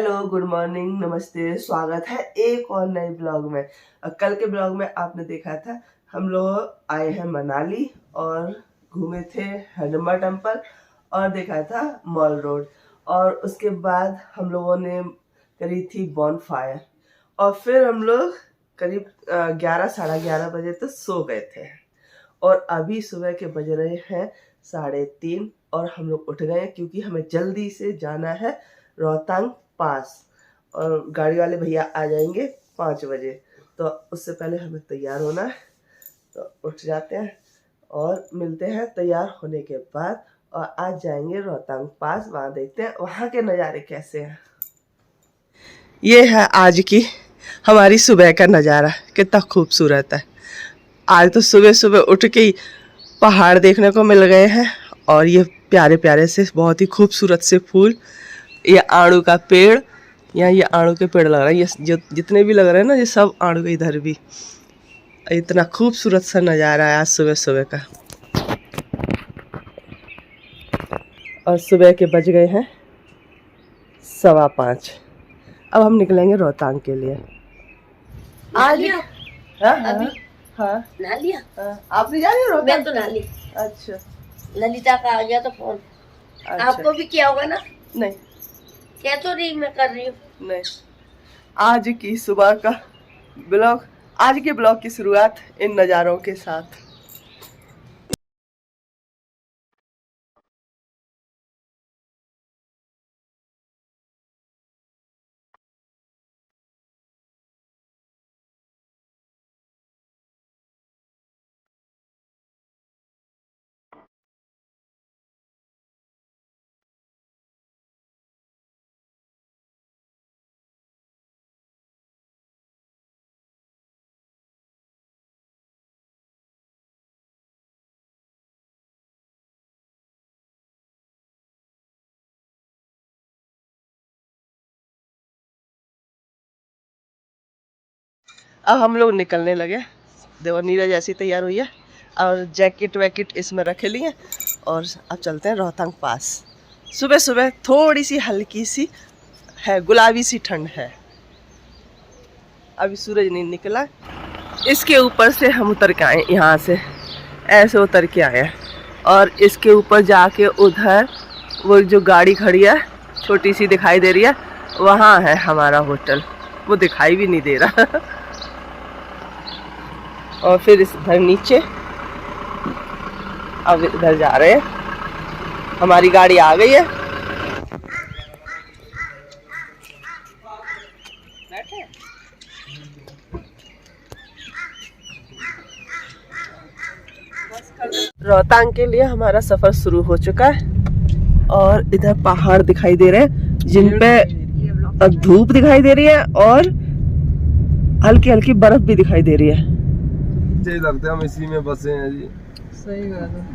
Hello, good morning, नमस्ते, स्वागत है एक और नए ब्लॉग में। कल के ब्लॉग में आपने देखा था हम लोग आए हैं मनाली और घूमे थे हडम्बा टेम्पल और देखा था मॉल रोड। और उसके बाद हम लोगों ने करी थी बॉनफायर और फिर हम लोग करीब 11 साढ़े 11 बजे तक सो गए थे। और अभी सुबह के बज रहे हैं 3:30 और हम लोग उठ गए क्योंकि हमें जल्दी से जाना है रोहतांग पास और गाड़ी वाले भैया आ जाएंगे 5 बजे। तो उससे पहले हमें तैयार होना है, तो उठ जाते हैं और मिलते हैं तैयार होने के बाद। और आज जाएंगे रोहतांग पास, वहाँ देखते हैं वहाँ के नज़ारे कैसे हैं। ये है आज की हमारी सुबह का नज़ारा, कितना खूबसूरत है। आज तो सुबह सुबह उठ के ही पहाड़ देखने को मिल गए हैं और ये प्यारे प्यारे से बहुत ही खूबसूरत से फूल, ये आड़ू का पेड़, यहाँ ये आड़ू के पेड़ लग रहा है, ये जो जितने भी लग रहे हैं ना ये सब आड़ू के। इधर भी इतना खूबसूरत सा नज़ारा है आज सुबह सुबह का। और सुबह के बज गए हैं 5:15। अब हम निकलेंगे रोहतांग के लिए। आज हाँ नहा लिया? आप नहीं जा रही हो? मैं तो नहा ली। अच्छा, ललिता का आ गया तो फोन। अच्छा। आपको भी किया होगा ना? नहीं क्या तो नहीं, मैं कर रही हूँ। नहीं, आज की सुबह का ब्लॉग, आज के ब्लॉग की शुरुआत इन नज़ारों के साथ। अब हम लोग निकलने लगे। देखो नीरज ऐसी तैयार हुई है और जैकेट वैकेट इसमें रखे लिए और अब चलते हैं रोहतांग पास। सुबह सुबह थोड़ी सी हल्की सी है, गुलाबी सी ठंड है, अभी सूरज नहीं निकला। इसके ऊपर से हम उतर के आए, यहाँ से ऐसे उतर के आए और इसके ऊपर जाके उधर वो जो गाड़ी खड़ी है छोटी सी दिखाई दे रही है, वहाँ है हमारा होटल, वो दिखाई भी नहीं दे रहा। और फिर इधर नीचे अब इधर जा रहे हैं, हमारी गाड़ी आ गई है। रोहतांग के लिए हमारा सफर शुरू हो चुका है और इधर पहाड़ दिखाई दे रहे हैं जिन पे धूप दिखाई दे रही है और हल्की हल्की बर्फ भी दिखाई दे रही है। मुझे लगता है हम इसी में बसे हैं जी। सही बात है।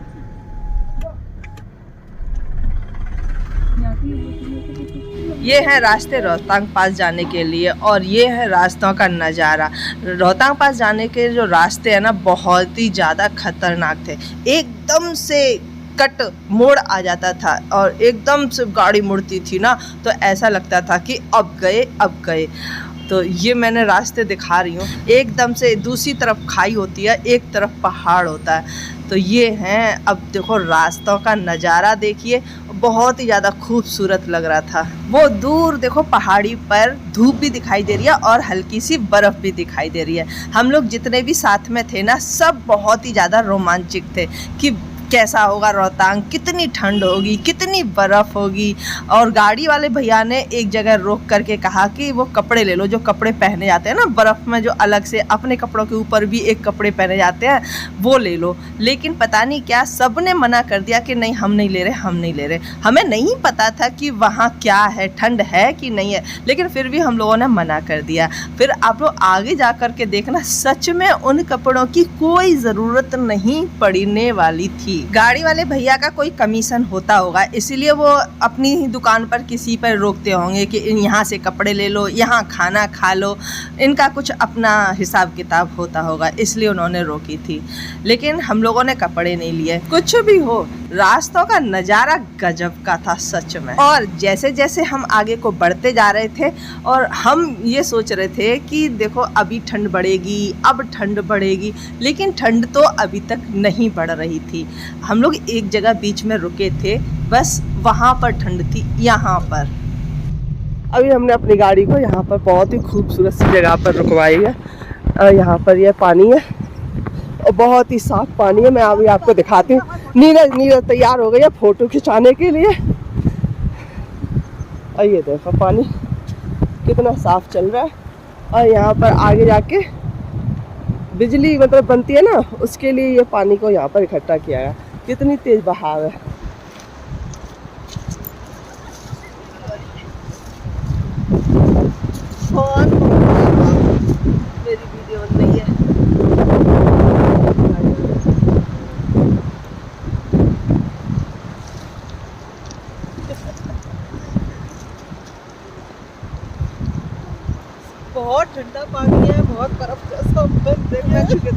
ये है रास्ते रोहतांग पास जाने के लिए और ये है रास्तों का नज़ारा। रोहतांग पास जाने के जो रास्ते हैं ना बहुत ही ज़्यादा खतरनाक थे, एकदम से कट मोड़ आ जाता था और एकदम से गाड़ी मुड़ती थी ना तो ऐसा लगता था कि अब गए। तो ये मैंने रास्ते दिखा रही हूँ, एकदम से दूसरी तरफ खाई होती है, एक तरफ पहाड़ होता है। तो ये हैं, अब देखो रास्तों का नज़ारा देखिए, बहुत ही ज़्यादा खूबसूरत लग रहा था। वो दूर देखो पहाड़ी पर धूप भी दिखाई दे रही है और हल्की सी बर्फ़ भी दिखाई दे रही है। हम लोग जितने भी साथ में थे ना सब बहुत ही ज़्यादा रोमांचित थे कि कैसा होगा रोहतांग, कितनी ठंड होगी, कितनी बर्फ़ होगी। और गाड़ी वाले भैया ने एक जगह रोक करके कहा कि वो कपड़े ले लो, जो कपड़े पहने जाते हैं ना बर्फ़ में, जो अलग से अपने कपड़ों के ऊपर भी एक कपड़े पहने जाते हैं वो ले लो। लेकिन पता नहीं क्या सब ने मना कर दिया कि नहीं हम नहीं ले रहे। हमें नहीं पता था कि वहाँ क्या है, ठंड है कि नहीं है, लेकिन फिर भी हम लोगों ने मना कर दिया। फिर आप लोग आगे जा कर के देखना, सच में उन कपड़ों की कोई ज़रूरत नहीं पड़ने वाली थी। गाड़ी वाले भैया का कोई कमीशन होता होगा, इसीलिए वो अपनी ही दुकान पर किसी पर रोकते होंगे कि यहाँ से कपड़े ले लो, यहाँ खाना खा लो। इनका कुछ अपना हिसाब किताब होता होगा, इसलिए उन्होंने रोकी थी। लेकिन हम लोगों ने कपड़े नहीं लिए। कुछ भी हो रास्तों का नज़ारा गजब का था सच में। और जैसे जैसे हम आगे को बढ़ते जा रहे थे और हम ये सोच रहे थे कि देखो अभी ठंड बढ़ेगी, अब ठंड बढ़ेगी, लेकिन ठंड तो अभी तक नहीं बढ़ रही थी। हम लोग एक जगह बीच में रुके थे, बस वहाँ पर ठंड थी, यहाँ पर। अभी हमने अपनी गाड़ी को यहाँ पर बहुत ही खूबसूरत सी जगह पर रुकवाई है। यहाँ पर ये पानी है और बहुत ही साफ पानी है। मैं अभी आपको दिखाती हूँ। नीरज तैयार हो गई है फोटो खिंचाने के लिए। और ये देखो पानी कितना साफ चल रहा है। और यहाँ पर आगे जाके बिजली मतलब बनती है ना, उसके लिए ये पानी को यहाँ पर इकट्ठा किया है। कितनी तेज बहाव है। मेरी वीडियो बन रही है। बहुत ठंडा पानी है, बहुत बर्फ जैसा देखना चाहिए।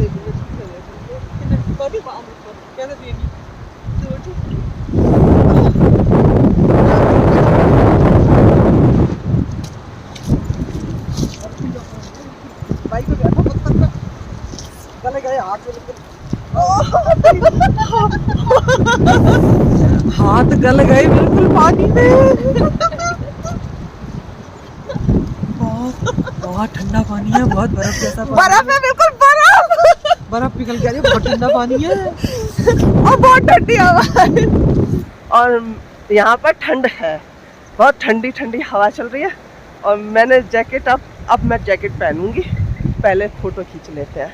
बाइक पे बैठा पत्थर पे गले गए हाथ में हाथ गल गए बिल्कुल पानी में। बहुत ठंडा पानी है, बहुत बर्फ जैसा पानी। बर्फ है, बिल्कुल बर्फ पिघल के आ रही है, बहुत ठंडा पानी है और बहुत ठंडी हवा है। और यहाँ पर ठंड है, बहुत ठंडी ठंडी हवा चल रही है। और मैंने जैकेट अब मैं जैकेट पहनूंगी। पहले फोटो खींच लेते हैं।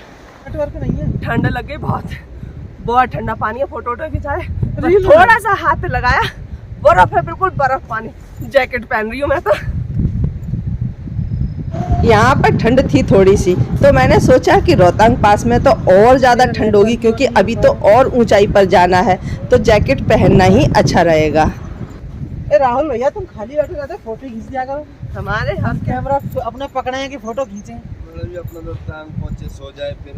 नेटवर्क नहीं है, ठंड लगे, बहुत ठंडा पानी है। फोटो खिंचाए, थोड़ा सा हाथ लगाया, बर्फ है, बिल्कुल बर्फ पानी। जैकेट पहन रही हूँ मैं तो। यहाँ पर ठंड थी थोड़ी सी, तो मैंने सोचा कि रोहतांग पास में तो और ज़्यादा ठंड होगी, क्योंकि अभी तो और ऊंचाई पर जाना है, तो जैकेट पहनना ही अच्छा रहेगा। ए राहुल भैया, तुम खाली बैठे रहते, फोटो खींच दिया करो। हमारे हम कैमरा अपने पकड़े हैं कि फोटो खींचे। भी अपना रोहतांग पहुंचे, सो जाए, फिर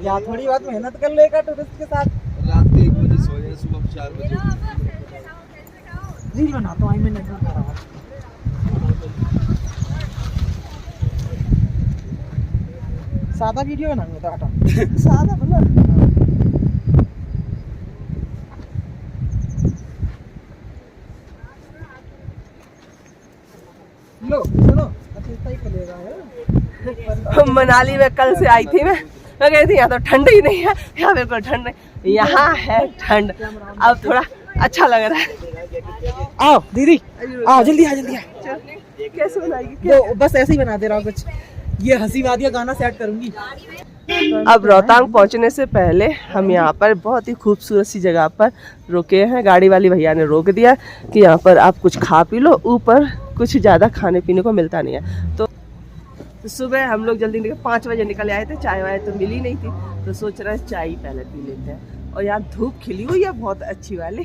या थोड़ी बात मेहनत कर लेगा टूरिस्ट के साथ। रात के 1 बजे सो जाए, सुबह 4 बजे। रील बनाता हूँ, मैं नेटवर्क कर रहा हूँ। सादा वीडियो बनाऊंगा तो हटा। सादा बना। लो सुनो, अच्छा ही चलेगा है। मनाली में कल से आई थी मैं गई थी, यहाँ तो ठंड ही नहीं है। यहाँ बिल्कुल ठंड नहीं, यहाँ है ठंड। अब थोड़ा अच्छा लग रहा है। आओ दीदी, आओ जल्दी आ, जल्दी आ। कैसे बनाएगी? तो बस ऐसे ही बना दे रहा हूँ कुछ। ये हंसी वादिया गाना सेट करूंगी। अब रोहतांग पहुंचने से पहले हम यहाँ पर बहुत ही खूबसूरत सी जगह पर रुके हैं। गाड़ी वाली भैया ने रोक दिया कि यहाँ पर आप कुछ खा पी लो, ऊपर कुछ ज़्यादा खाने पीने को मिलता नहीं है। तो सुबह हम लोग जल्दी 5 बजे निकल आए थे। चाय वाय तो मिली नहीं थी, तो सोच रहे हैं चाय ही पहले पी लेते हैं। और यहाँ धूप खिली हुई है बहुत अच्छी वाली,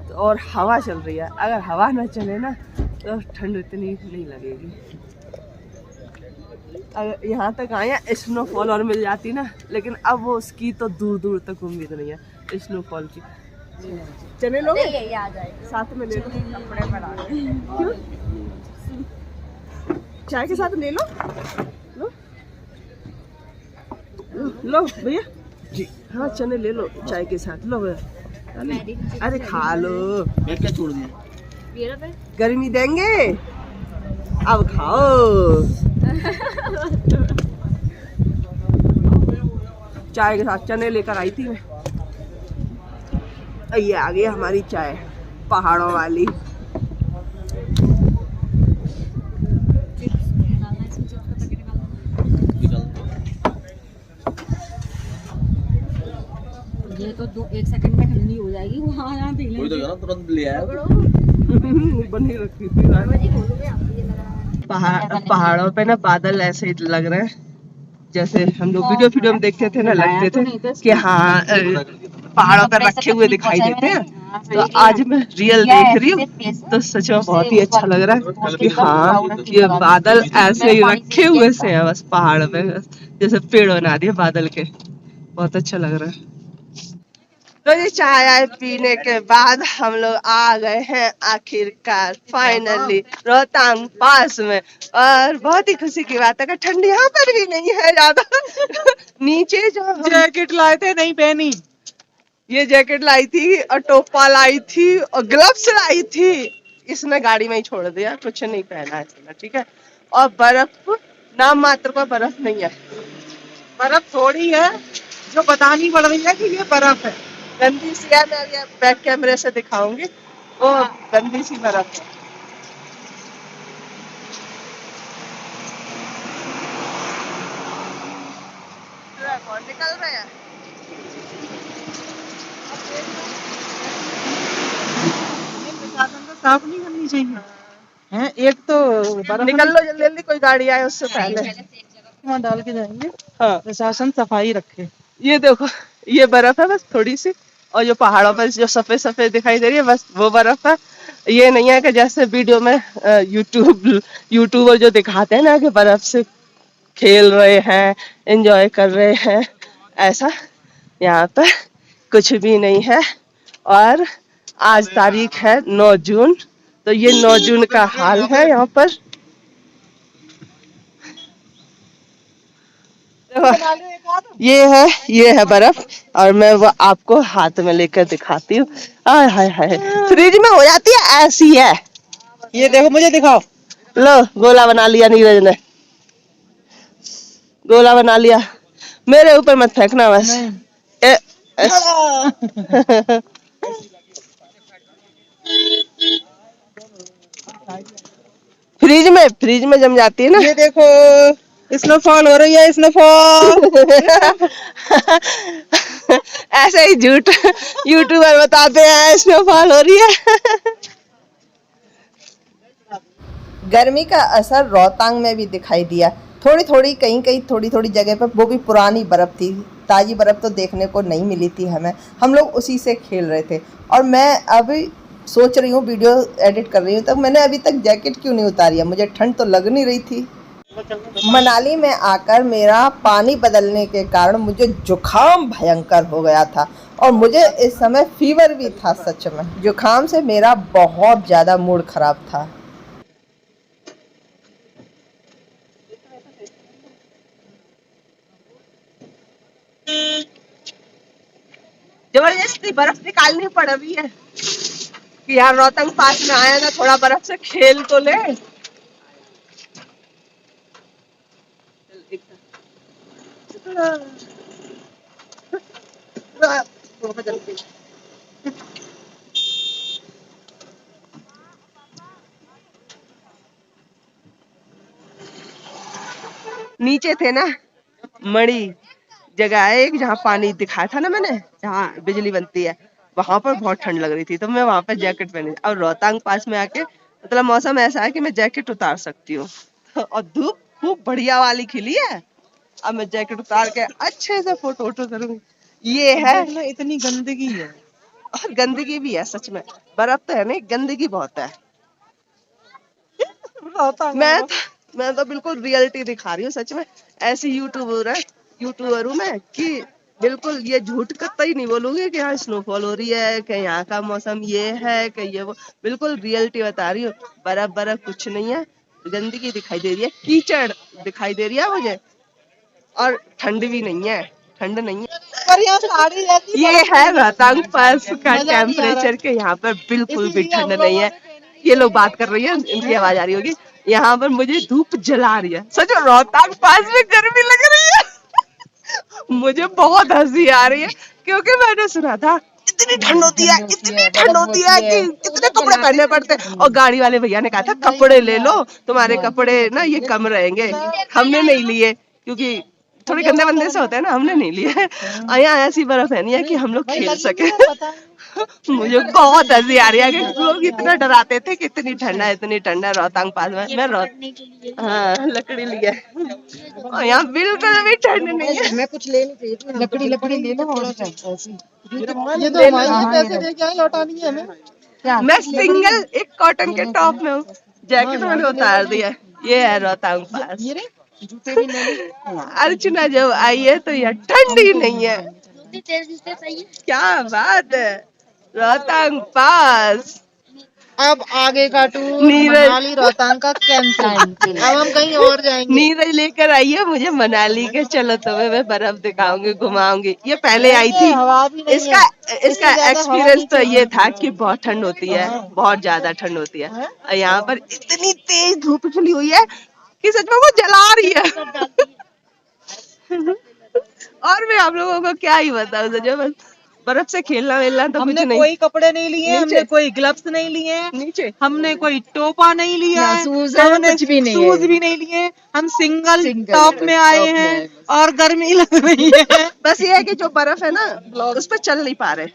तो और हवा चल रही है। अगर हवा ना चले ना तो ठंड इतनी नहीं लगेगी। अगर यहाँ तक आए स्नोफॉल और मिल जाती ना, लेकिन अब वो उसकी तो दूर दूर तक उम्मीद नहीं है स्नोफॉल की। चने लोगे? साथ में ले लो, कपड़े बना क्यों? चाय के साथ ले लो। लो भैया जी, हाँ चने ले लो चाय के साथ। लो अरे खा लो, क्या छोड़ दिया? गर्मी देंगे, अब खाओ। चाय के साथ चने लेकर आई थी मैं। ये आ गई हमारी चाय पहाड़ों वाली। ये तो 1 सेकंड में ठंडी हो जाएगी। वहाँ यहाँ पी लेंगे। कोई तो तुरंत ले आया। बनी रखी थी। पहाड़ों पे ना बादल ऐसे ही लग रहे हैं जैसे हम लोग वीडियो में देखते थे ना, लगते थे कि हाँ पहाड़ों पर रखे हुए दिखाई देते हैं। तो आज मैं रियल देख रही हूँ, तो सच में बहुत ही अच्छा लग रहा है कि हाँ ये बादल ऐसे ही रखे हुए से हैं बस पहाड़ पे, जैसे पेड़ बना दिए बादल के। बहुत अच्छा लग रहा है। तो ये चाय आय पीने के बाद हम लोग आ गए हैं आखिरकार फाइनली रोहतांग पास में। और बहुत ही खुशी की बात है कि ठंड यहाँ पर भी नहीं है ज्यादा। नीचे जो जैकेट लाए थे नहीं पहनी। ये जैकेट लाई थी और टोपा लाई थी और ग्लव्स लाई थी, इसने गाड़ी में ही छोड़ दिया, कुछ नहीं पहना है इसने, ठीक है। और बर्फ नाम मात्र का बर्फ नहीं है, बर्फ थोड़ी है जो बतानी पड़ रही है कि ये बर्फ है। गंदी सी है। मैं ये बैक कैमरे से दिखाऊंगी, वो गंदी सी बर्फ है। कौन निकल रहे हैं? प्रशासन को साफ नहीं करनी चाहिए हैं। एक तो बर्फ निकल लो जल्दी जल्दी, कोई गाड़ी आए उससे पहले। वहाँ डाल के जाएंगे। हाँ प्रशासन सफाई रखे। ये देखो, ये बर्फ है बस थोड़ी सी, और जो पहाड़ों पर जो सफेद सफेद दिखाई दे रही है बस वो बर्फ है। ये नहीं है कि जैसे वीडियो में यूट्यूबर जो दिखाते हैं ना कि बर्फ से खेल रहे हैं, एंजॉय कर रहे हैं, ऐसा यहाँ पर कुछ भी नहीं है। और आज तारीख है 9 जून, तो ये 9 जून का हाल है यहाँ पर। ये है बर्फ, और मैं वो आपको हाथ में लेकर दिखाती हूँ। हाय हाय हाय, फ्रिज में हो जाती है ऐसी है। ये देखो, मुझे दिखाओ। लो गोला बना लिया नीरज ने, गोला बना लिया। मेरे ऊपर मत फेंकना बस। फ्रिज में जम जाती है ना। ये देखो, स्नोफॉल हो रही है, स्नोफॉल। ऐसे ही झूठ यूट्यूबर बताते हैं स्नोफॉल हो रही है। गर्मी का असर रोहतांग में भी दिखाई दिया, थोड़ी थोड़ी कहीं कहीं थोड़ी थोड़ी जगह पर, वो भी पुरानी बर्फ थी, ताज़ी बर्फ तो देखने को नहीं मिली थी हमें। हम लोग उसी से खेल रहे थे। और मैं अभी सोच रही हूँ, वीडियो एडिट कर रही हूँ, तो मैंने अभी तक जैकेट क्यों नहीं उतारी है, मुझे ठंड तो लग नहीं रही थी। मनाली में आकर मेरा पानी बदलने के कारण मुझे जुकाम भयंकर हो गया था, और मुझे इस समय फीवर भी था। सच में जुकाम से मेरा बहुत ज़्यादा मूड खराब था। जबरदस्ती बर्फ निकालनी पड़ रही है कि यार रोहतांग पास में आया ना, थोड़ा बर्फ से खेल तो ले। नीचे थे ना मणि जगह है एक, जहाँ पानी दिखाया था ना मैंने, जहाँ बिजली बनती है, वहां पर बहुत ठंड लग रही थी, तो मैं वहां पर जैकेट पहनी। और रोहतांग पास में आके मतलब मौसम ऐसा है कि मैं जैकेट उतार सकती हूँ। और धूप खूब बढ़िया वाली खिली है, अब मैं जैकेट उतार के अच्छे से फोटो वोटो करूंगी। ये है, इतनी गंदगी है। और गंदगी भी है सच में, बर्फ तो है नहीं, गंदगी बहुत है। मैं तो बिल्कुल रियलिटी दिखा रही हूँ सच में। ऐसी यूट्यूबर हूँ मैं कि बिल्कुल ये झूठ कतई नहीं बोलूंगी कि यहाँ स्नोफॉल हो रही है, कि यहाँ का मौसम ये है, कि ये वो, बिल्कुल रियलिटी बता रही हूँ। बर्फ कुछ नहीं है, गंदगी दिखाई दे रही है, कीचड़ दिखाई दे रही है मुझे, और ठंड भी नहीं है, ठंड नहीं है। पर यहाँ साड़ी रहती ये है रोहतांग पास का टेम्परेचर के, यहाँ पर बिल्कुल भी ठंड नहीं है। ये लोग बात कर रही है, इनकी आवाज आ रही होगी। यहाँ पर मुझे धूप जला रही है सच में, रोहतांग पास में गर्मी लग रही है। मुझे बहुत हंसी आ रही है, क्योंकि मैंने सुना था इतनी ठंड होती है, इतनी ठंड होती है कि कितने कपड़े पहनने पड़ते हैं। और गाड़ी वाले भैया ने कहा था कपड़े ले लो, तुम्हारे कपड़े ना ये कम रहेंगे। हमने नहीं लिए, क्योंकि थोड़े गंदे बंदे से होते हैं ना, हमने नहीं लिए। और यहाँ ऐसी बर्फ है नहीं है कि हम लोग खेल सके। मुझे बहुत हंसी आ रही है कि लोग इतना डराते थे कि इतनी ठंड है रोहतांग पास में। मैं हाँ लकड़ी लिया, और यहाँ बिल्कुल भी ठंड नहीं है। मैं कुछ ले नहीं चाहिए, लकड़ी ले लो थोड़ा सा ऐसी। ये तो हमारे पैसे दे के आए, लौटानी है हमें। मैं सिंगल एक कॉटन के टॉप में हूँ, जैकेट मैंने उतार दिया। ये है रोहतांग पास। जूते भी ले लो। अर्चना जब आई है तो यह ठंड ही नहीं है, आंटी तेज से सही है। क्या बात है, रोहतांग पास। अब आगे का टूर नीरज मनाली रोहतांग का कैंसिल। अब हम कहीं और जाएंगे। नीरज लेकर आई है मुझे मनाली के, चलो तुम्हें मैं बर्फ दिखाऊंगी, घुमाऊंगी। ये पहले आई थी, हवा भी नहीं इसका है। इसका ज्यादा हवा एक्सपीरियंस तो नीचे ये था कि बहुत ठंड होती है, बहुत ज्यादा ठंड होती है। और यहाँ पर इतनी तेज धूप खिली हुई है कि सच में वो जला रही है। और मैं आप लोगों को क्या ही बताऊं, सच में बस बर्फ से खेलना वेलना तो कुछ हमने नहीं। कोई कपड़े नहीं लिए, नीचे। हमने कोई ग्लव्स नहीं लिए, नीचे हमने कोई टोपा नहीं लिया, ना शूज है, हमने कुछ भी नहीं शूज है। भी नहीं लिए। हम सिंगल टॉप में आए हैं और गर्मी लग रही है। बस ये है कि जो बर्फ है ना उस पर चल नहीं पा रहे,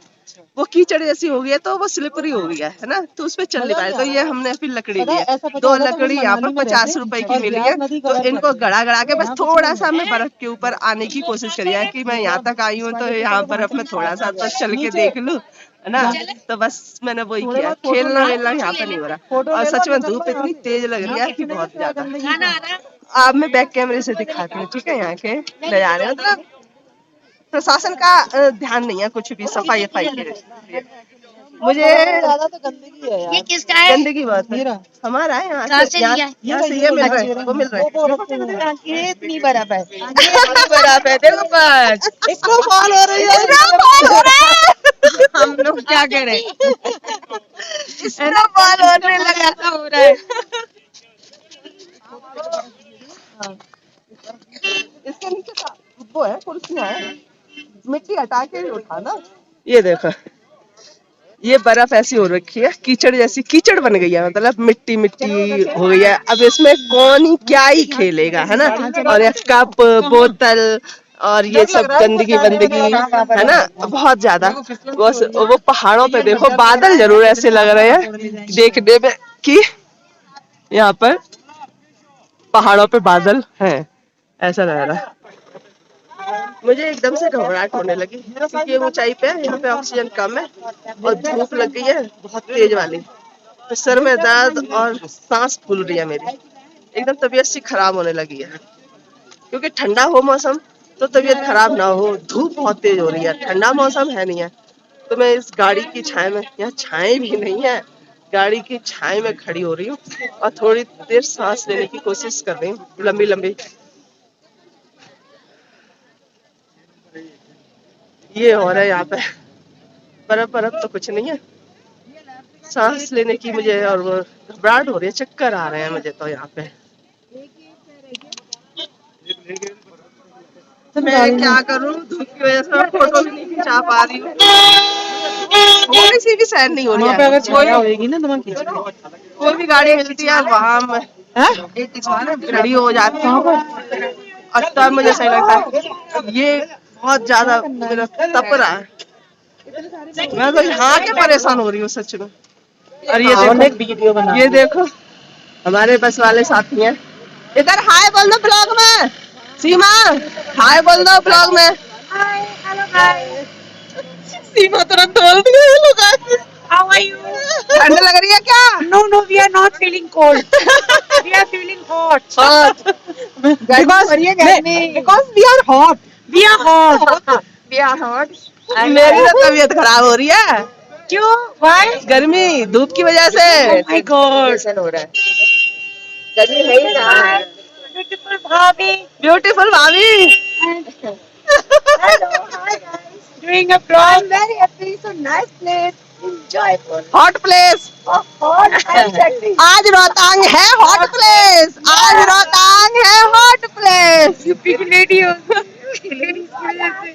वो कीचड़ जैसी हो गई है, तो वो स्लिपरी हो गई है ना, तो उस पर चल नहीं पा रहे। तो ये हमने फिर लकड़ी ली है, 2 लकड़ी यहाँ पर 50 रुपए की मिली है, तो इनको गड़ा गड़ा के बस थोड़ा सा मैं बर्फ के ऊपर आने की कोशिश करी है कि मैं यहाँ तक आई हूँ तो यहाँ बर्फ में थोड़ा सा तो चल के देख लूं, है ना। तो बस मैंने वही किया, खेलना वेलना यहाँ पे नहीं हो रहा। और सच में धूप इतनी तेज लग रही है कि बहुत ज्यादा। अब मैं बैक कैमरे से दिखाती हूँ, ठीक है, यहाँ के नजारे। मतलब प्रशासन का ध्यान नहीं है कुछ भी सफाई के लिए। मुझे ज्यादा तो गंदगी है यार। ये किसका है? गंदगी बहुत है। हमारा है कहाँ यहाँ से से, लिया? यहाँ से ये मिल रहा है, वो मिल रहा है। ये इतनी बर्फ है। बराबर है, देखो बस इसको फॉल हो रही है। हम लोग क्या करें, इसका बॉल होने लगा हो रहा है। इसके नीचे का वो है, कुर्सियां है, मिट्टी हटा के उठाना। ये देखो, ये बर्फ ऐसी हो रखी है, कीचड़ जैसी, कीचड़ बन गई है, मतलब मिट्टी मिट्टी हो गई है। अब इसमें कौन ही क्या ही खेलेगा, है ना। और ये कप बोतल और ये सब गंदगी वंदगी, है ना, बहुत ज्यादा। वो पहाड़ों पे देखो, बादल जरूर ऐसे लग रहे हैं देखने में कि यहाँ पर पहाड़ों पे बादल हैं, ऐसा लग रहा है। मुझे एकदम से घबराहट होने लगी क्योंकि ऊंचाई पे है, यहाँ पे ऑक्सीजन कम है और धूप लग गई है बहुत तेज वाली, तो सर में दर्द और सांस फूल रही है मेरी, एकदम तबीयत सी खराब होने लगी है। क्योंकि ठंडा हो मौसम तो तबीयत खराब ना हो, धूप बहुत तेज हो रही है, ठंडा मौसम है नहीं है। तो मैं इस गाड़ी की छाया में, यहाँ छाए भी नहीं है, गाड़ी की छाए में खड़ी हो रही हूँ और थोड़ी देर सांस लेने की कोशिश कर रही हूँ, लंबी लंबी। ये हो रहा है यहाँ पे, बर्फ बर्फ तो कुछ नहीं है, सांस लेने की मुझे और वो घबराहट हो रही है, चक्कर आ रहे हैं मुझे तो यहाँ पे। तो मैं क्या करूँ, धूप की वजह से फोटो भी नहीं खिंचा पा रही हूँ, थोड़ी सी भी सहन नहीं हो रही है। अगर छाया होगी ना तो मैं कोई भी गाड़ी मिलती है वहाँ मैं खड़ी हो जाती हूँ और तब मुझे सही लगता है। ये बहुत ज्यादा मेरा तप रहा है, मैं तो यहाँ के परेशान हो रही हूँ सच में। और ये देखो हमारे बस वाले साथी हैं, इधर हाय बोल दो ब्लॉग में, सीमा हाय बोल दो ब्लॉग में। सीमा तुरंत बोल दी hello guys, how are you, ठंड लग रही है क्या? No, we are not feeling cold. We are feeling hot. Because we are hot. We are hot. We are hot. मेरी तो तबीयत खराब हो रही है। क्यों? Why? गर्मी, धूप की वजह से। Oh my God. ऐसा हो रहा है, गर्मी है ही ना। Beautiful भाभी. ब्यूटीफुल भाभी। Hello, hi guys. Doing a vlog. I'm very happy. So nice place. Enjoyable. Hot place. Hot. Exactly. आज रोहतांग है हॉट प्लेस, आज रोहतांग है हॉट प्लेस। यूपी की लेडी हो। लेडीज की वजह से।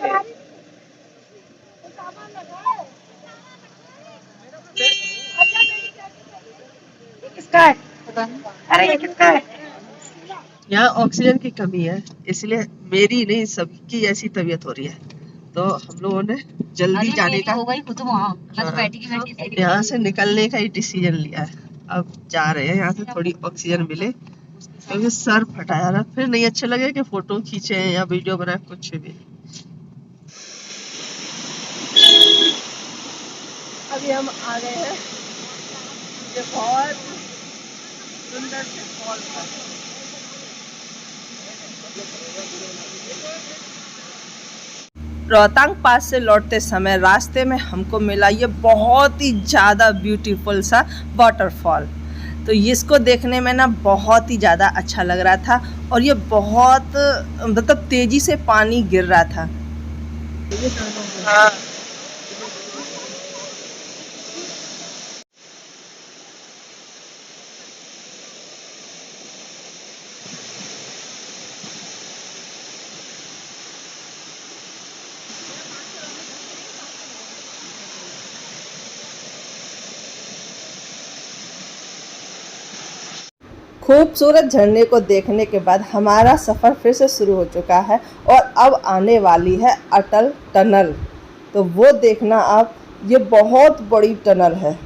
किसका है? अरे ये किसका है? यहाँ ऑक्सीजन की कमी है, इसलिए मेरी नहीं सबकी ऐसी तबीयत हो रही है, तो हम लोगों ने जल्दी जाने का, यहाँ से निकलने का ही डिसीजन लिया है। अब जा रहे हैं यहाँ से, थोड़ी ऑक्सीजन मिले, क्योंकि सर फटा जा रहा, फिर नहीं अच्छा लगे कि फोटो खींचे या वीडियो बनाए, कुछ भी। अभी हम आ गए हैं ये बहुत सुंदर से फॉल पर। रोहतांग पास से लौटते समय रास्ते में हमको मिला ये बहुत ही ज़्यादा ब्यूटीफुल सा वाटरफॉल। तो इसको देखने में ना बहुत ही ज़्यादा अच्छा लग रहा था और ये बहुत मतलब तेज़ी से पानी गिर रहा था। हाँ। खूबसूरत झरने को देखने के बाद हमारा सफ़र फिर से शुरू हो चुका है और अब आने वाली है अटल टनल। तो वो देखना आप, ये बहुत बड़ी टनल है।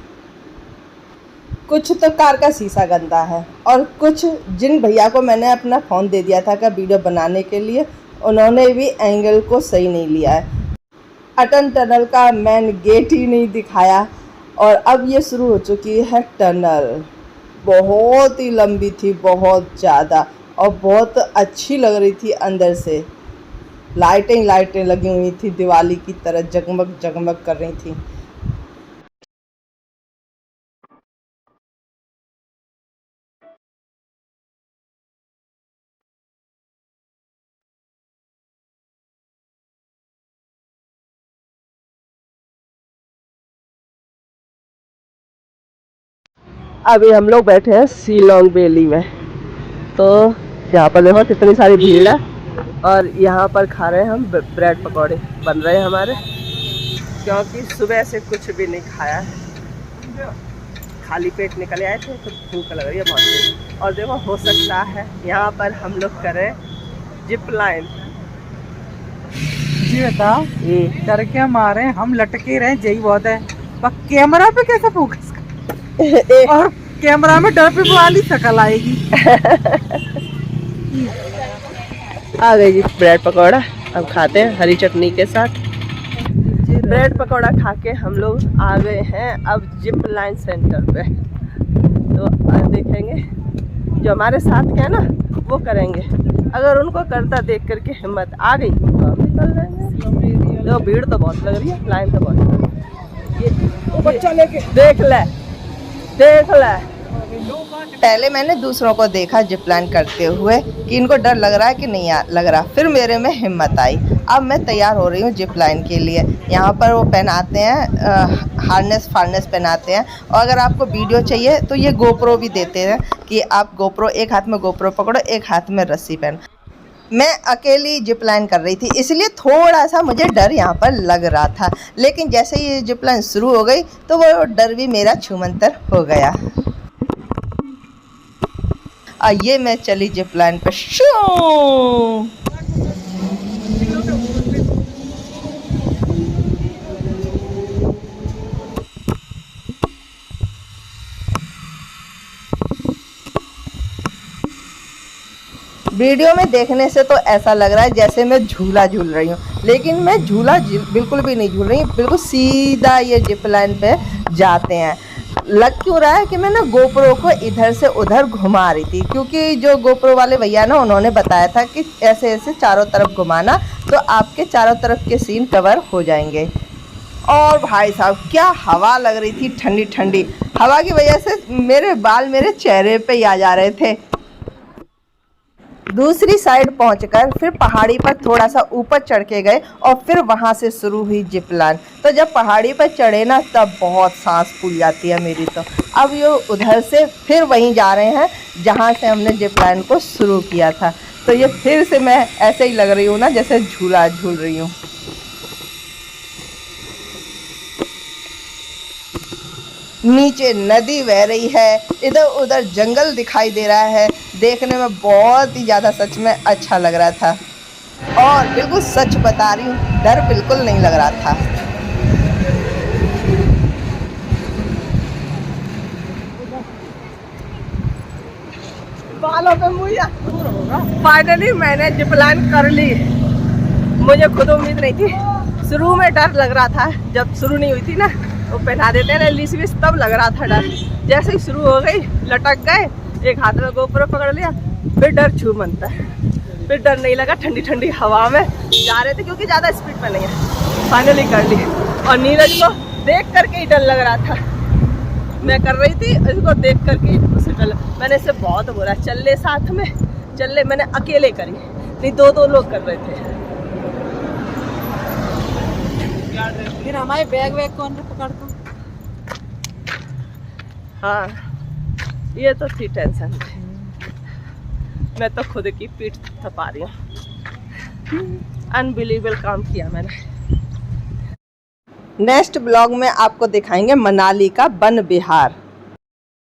कुछ तो कार का शीशा गंदा है और कुछ जिन भैया को मैंने अपना फ़ोन दे दिया था का वीडियो बनाने के लिए, उन्होंने भी एंगल को सही नहीं लिया है। अटल टनल का मेन गेट ही नहीं दिखाया और अब ये शुरू हो चुकी है टनल। बहुत ही लंबी थी, बहुत ज़्यादा, और बहुत अच्छी लग रही थी। अंदर से लाइटें लगी हुई थी, दिवाली की तरह जगमग जगमग कर रही थी। अभी हम लोग बैठे हैं शिलोंग वैली में। तो यहाँ पर देखो कितनी सारी भीड़ है और यहाँ पर खा रहे हैं हम ब्रेड पकौड़े बन रहे हैं हमारे, क्योंकि सुबह से कुछ भी नहीं खाया है, खाली पेट निकले आए थे तो भूख लग रही है बहुत। और देखो हो सकता है यहाँ पर हम लोग करें जिप लाइन। जी बता, डर के मारे हम लटके रहे, यही बहुत है। पर कैमरा पे कैसे फोकस और कैमरा में डर पे वाली शकल आएगी। आ गई जी ब्रेड पकौड़ा, अब खाते हैं हरी चटनी के साथ। ब्रेड पकौड़ा खा के हम लोग आ गए हैं अब जिप लाइन सेंटर पे। तो देखेंगे जो हमारे साथ के है ना वो करेंगे। अगर उनको करता देख करके हिम्मत आ गई तो हम भी कर लेंगे। तो भीड़ तो बहुत लग रही है, लाइन तो बहुत लग रही है। ये बच्चा लेके देख ले। पहले मैंने दूसरों को देखा जिप लाइन करते हुए कि इनको डर लग रहा है कि नहीं लग रहा, फिर मेरे में हिम्मत आई। अब मैं तैयार हो रही हूँ जिप लाइन के लिए। यहाँ पर वो पहनाते हैं हार्नेस पहनाते हैं, और अगर आपको वीडियो चाहिए तो ये गोप्रो भी देते हैं कि आप गोप्रो, एक हाथ में गोप्रो पकड़ो, एक हाथ में रस्सी पहन। मैं अकेली जिप लाइन कर रही थी, इसलिए थोड़ा सा मुझे डर यहाँ पर लग रहा था, लेकिन जैसे ही जिप लाइन शुरू हो गई तो वो डर भी मेरा छूमंतर हो गया। ये मैं चली जिप लाइन पर। शू वीडियो में देखने से तो ऐसा लग रहा है जैसे मैं झूला झूल रही हूँ, लेकिन मैं झूला बिल्कुल भी नहीं झूल रही हूँ, बिल्कुल सीधा ये जिप लाइन पे जाते हैं। लग क्यों रहा है कि मैं ना गोप्रो को इधर से उधर घुमा रही थी, क्योंकि जो गोप्रो वाले भैया ना उन्होंने बताया था कि ऐसे ऐसे चारों तरफ घुमाना तो आपके चारों तरफ के सीन कवर हो जाएंगे। और भाई साहब क्या हवा लग रही थी, ठंडी ठंडी हवा की वजह से मेरे बाल मेरे चेहरे पे ही आ जा रहे थे। दूसरी साइड पहुंचकर फिर पहाड़ी पर थोड़ा सा ऊपर चढ़ के गए और फिर वहां से शुरू हुई जिप लाइन। तो जब पहाड़ी पर चढ़े ना तब बहुत सांस फूल जाती है मेरी। तो अब ये उधर से फिर वहीं जा रहे हैं जहां से हमने जिप लाइन को शुरू किया था। तो ये फिर से मैं ऐसे ही लग रही हूँ ना जैसे झूला झूल रही हूँ। नीचे नदी बह रही है, इधर उधर जंगल दिखाई दे रहा है, देखने में बहुत ही ज़्यादा सच में अच्छा लग रहा था। और बिल्कुल सच बता रही हूँ, डर बिल्कुल नहीं लग रहा था। बालों पे मुझे फाइनली मैंने जिप लाइन कर ली। मुझे खुद उम्मीद नहीं थी, शुरू में डर लग रहा था, जब शुरू नहीं हुई थी ना वो पहना देते हैं लीस वीस, तब लग रहा था डर। जैसे ही शुरू हो गई लटक गए, एक हाथ में गोप्रो पकड़ लिया, फिर डर छू मनता है, फिर डर नहीं लगा, ठंडी ठंडी हवा में जा रहे थे क्योंकि ज़्यादा स्पीड में नहीं है। फाइनली कर ली। और नीरज को देख करके ही डर लग रहा था, मैं कर रही थी इसको देख करके उसे डर। मैंने इसे बहुत बोला चल ले साथ में, चल ले। मैंने अकेले करी, नहीं दो लोग कर रहे थे। फिर हमारे बैग वैग कौन पकड़ता? हाँ ये तो थी टेंशन, मैं तो खुद की पीठ थपा रही हूँ। अनबिलीवेबल काम किया मैंने। नेक्स्ट ब्लॉग में आपको दिखाएंगे मनाली का वन विहार।